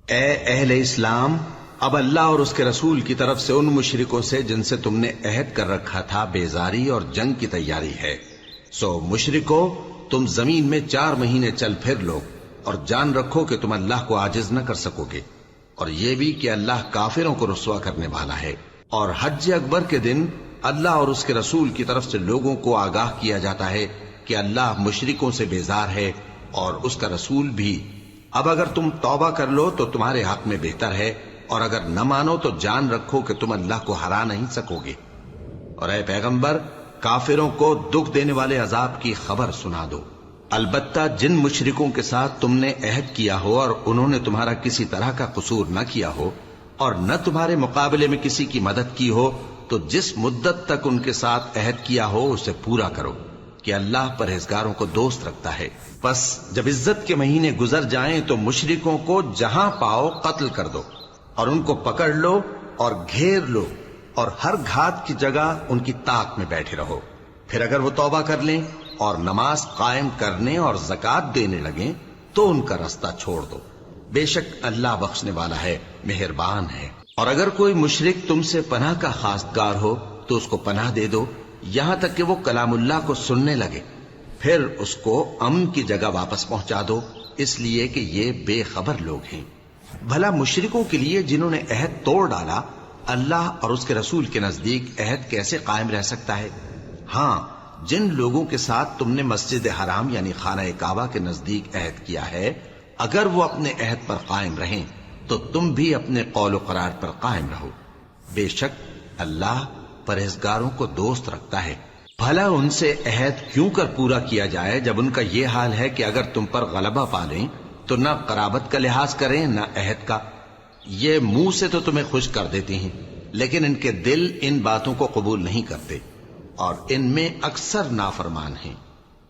اے اہل اسلام، اب اللہ اور اس کے رسول کی طرف سے ان مشرکوں سے جن سے تم نے عہد کر رکھا تھا بیزاری اور جنگ کی تیاری ہے۔ سو مشرکو، تم زمین میں 4 مہینے چل پھر لو اور جان رکھو کہ تم اللہ کو عاجز نہ کر سکو گے، اور یہ بھی کہ اللہ کافروں کو رسوا کرنے والا ہے۔ اور حج اکبر کے دن اللہ اور اس کے رسول کی طرف سے لوگوں کو آگاہ کیا جاتا ہے کہ اللہ مشرکوں سے بیزار ہے اور اس کا رسول بھی۔ اب اگر تم توبہ کر لو تو تمہارے حق میں بہتر ہے، اور اگر نہ مانو تو جان رکھو کہ تم اللہ کو ہرا نہیں سکو گے۔ اور اے پیغمبر، کافروں کو دکھ دینے والے عذاب کی خبر سنا دو۔ البتہ جن مشرکوں کے ساتھ تم نے عہد کیا ہو اور انہوں نے تمہارا کسی طرح کا قصور نہ کیا ہو اور نہ تمہارے مقابلے میں کسی کی مدد کی ہو، تو جس مدت تک ان کے ساتھ عہد کیا ہو اسے پورا کرو، کہ اللہ پرہیزگاروں کو دوست رکھتا ہے۔ پس جب عزت کے مہینے گزر جائیں تو مشرکوں کو جہاں پاؤ قتل کر دو، اور ان کو پکڑ لو اور گھیر لو، اور ہر گھات کی جگہ ان کی طاق میں بیٹھے رہو۔ پھر اگر وہ توبہ کر لیں اور نماز قائم کرنے اور زکوٰۃ دینے لگیں تو ان کا رستہ چھوڑ دو، بے شک اللہ بخشنے والا ہے، مہربان ہے۔ اور اگر کوئی مشرک تم سے پناہ کا خواستگار ہو تو اس کو پناہ دے دو، یہاں تک کہ وہ کلام اللہ کو سننے لگے، پھر اس کو امن کی جگہ واپس پہنچا دو، اس لیے کہ یہ بے خبر لوگ ہیں۔ بھلا مشرکوں کے لیے جنہوں نے عہد توڑ ڈالا، اللہ اور اس کے رسول کے نزدیک عہد کیسے قائم رہ سکتا ہے؟ ہاں، جن لوگوں کے ساتھ تم نے مسجد حرام یعنی خانہ کعبہ کے نزدیک عہد کیا ہے، اگر وہ اپنے عہد پر قائم رہیں تو تم بھی اپنے قول و قرار پر قائم رہو، بے شک اللہ پرہیزگاروں کو دوست رکھتا ہے۔ بھلا ان سے عہد کیوں کر پورا کیا جائے جب ان کا یہ حال ہے کہ اگر تم پر غلبہ پا لیں تو نہ قرابت کا لحاظ کریں نہ عہد کا۔ یہ منہ سے تو تمہیں خوش کر دیتی ہیں، لیکن ان کے دل ان باتوں کو قبول نہیں کرتے اور ان میں اکثر نافرمان ہیں۔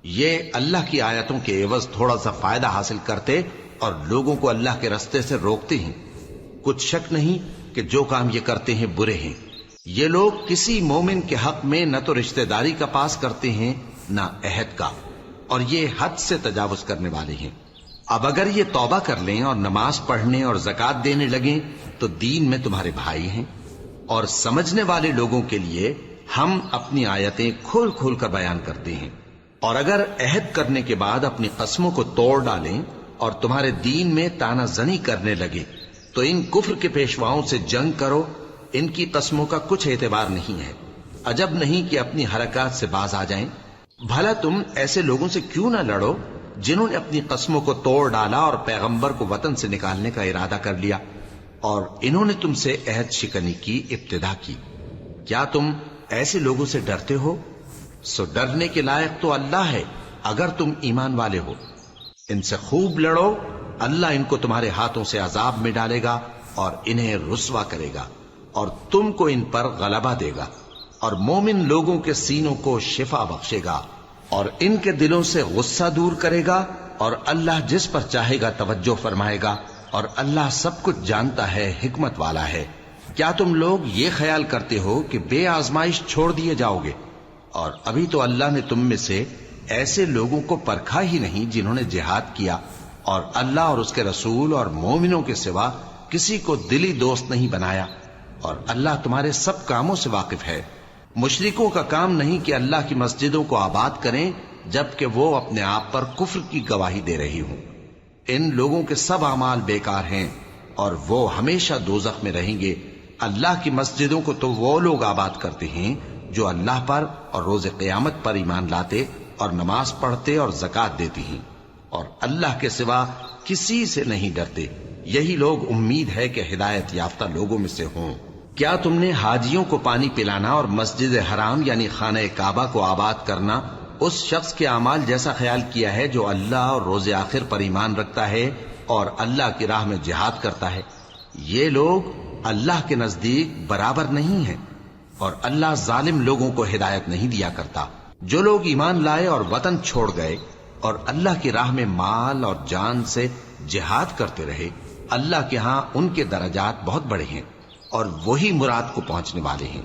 یہ اللہ کی آیتوں کے عوض تھوڑا سا فائدہ حاصل کرتے اور لوگوں کو اللہ کے رستے سے روکتے ہیں۔ کچھ شک نہیں کہ جو کام یہ کرتے ہیں برے ہیں۔ یہ لوگ کسی مومن کے حق میں نہ تو رشتہ داری کا پاس کرتے ہیں نہ عہد کا، اور یہ حد سے تجاوز کرنے والے ہیں۔ اب اگر یہ توبہ کر لیں اور نماز پڑھنے اور زکوٰۃ دینے لگیں تو دین میں تمہارے بھائی ہیں، اور سمجھنے والے لوگوں کے لیے ہم اپنی آیتیں کھول کھول کر بیان کرتے ہیں۔ اور اگر عہد کرنے کے بعد اپنی قسموں کو توڑ ڈالیں اور تمہارے دین میں تانا زنی کرنے لگے تو ان کفر کے پیشواؤں سے جنگ کرو، ان کی قسموں کا کچھ اعتبار نہیں ہے، عجب نہیں کہ اپنی حرکات سے باز آ جائیں۔ بھلا تم ایسے لوگوں سے کیوں نہ لڑو جنہوں نے اپنی قسموں کو توڑ ڈالا اور پیغمبر کو وطن سے نکالنے کا ارادہ کر لیا، اور انہوں نے تم سے عہد شکنی کی ابتدا کی۔ کیا تم ایسے لوگوں سے ڈرتے ہو؟ سو ڈرنے کے لائق تو اللہ ہے اگر تم ایمان والے ہو۔ ان سے خوب لڑو، اللہ ان کو تمہارے ہاتھوں سے عذاب میں ڈالے گا اور انہیں رسوا کرے گا، اور تم کو ان پر غلبہ دے گا، اور مومن لوگوں کے سینوں کو شفا بخشے گا، اور ان کے دلوں سے غصہ دور کرے گا، اور اللہ جس پر چاہے گا توجہ فرمائے گا، اور اللہ سب کچھ جانتا ہے، حکمت والا ہے۔ کیا تم لوگ یہ خیال کرتے ہو کہ بے آزمائش چھوڑ دیے جاؤ گے؟ اور ابھی تو اللہ نے تم میں سے ایسے لوگوں کو پرکھا ہی نہیں جنہوں نے جہاد کیا، اور اللہ اور اس کے رسول اور مومنوں کے سوا کسی کو دلی دوست نہیں بنایا، اور اللہ تمہارے سب کاموں سے واقف ہے۔ مشرکوں کا کام نہیں کہ اللہ کی مسجدوں کو آباد کریں جبکہ وہ اپنے آپ پر کفر کی گواہی دے رہی ہوں۔ ان لوگوں کے سب اعمال بیکار ہیں اور وہ ہمیشہ دوزخ میں رہیں گے۔ اللہ کی مسجدوں کو تو وہ لوگ آباد کرتے ہیں جو اللہ پر اور روز قیامت پر ایمان لاتے اور نماز پڑھتے اور زکوٰۃ دیتی ہیں، اور اللہ کے سوا کسی سے نہیں ڈرتے۔ یہی لوگ امید ہے کہ ہدایت یافتہ لوگوں میں سے ہوں۔ کیا تم نے حاجیوں کو پانی پلانا اور مسجد حرام یعنی خانہ کعبہ کو آباد کرنا اس شخص کے اعمال جیسا خیال کیا ہے جو اللہ اور روز آخر پر ایمان رکھتا ہے اور اللہ کی راہ میں جہاد کرتا ہے؟ یہ لوگ اللہ کے نزدیک برابر نہیں ہیں، اور اللہ ظالم لوگوں کو ہدایت نہیں دیا کرتا۔ جو لوگ ایمان لائے اور وطن چھوڑ گئے اور اللہ کی راہ میں مال اور جان سے جہاد کرتے رہے، اللہ کے ہاں ان کے درجات بہت بڑے ہیں اور وہی مراد کو پہنچنے والے ہیں۔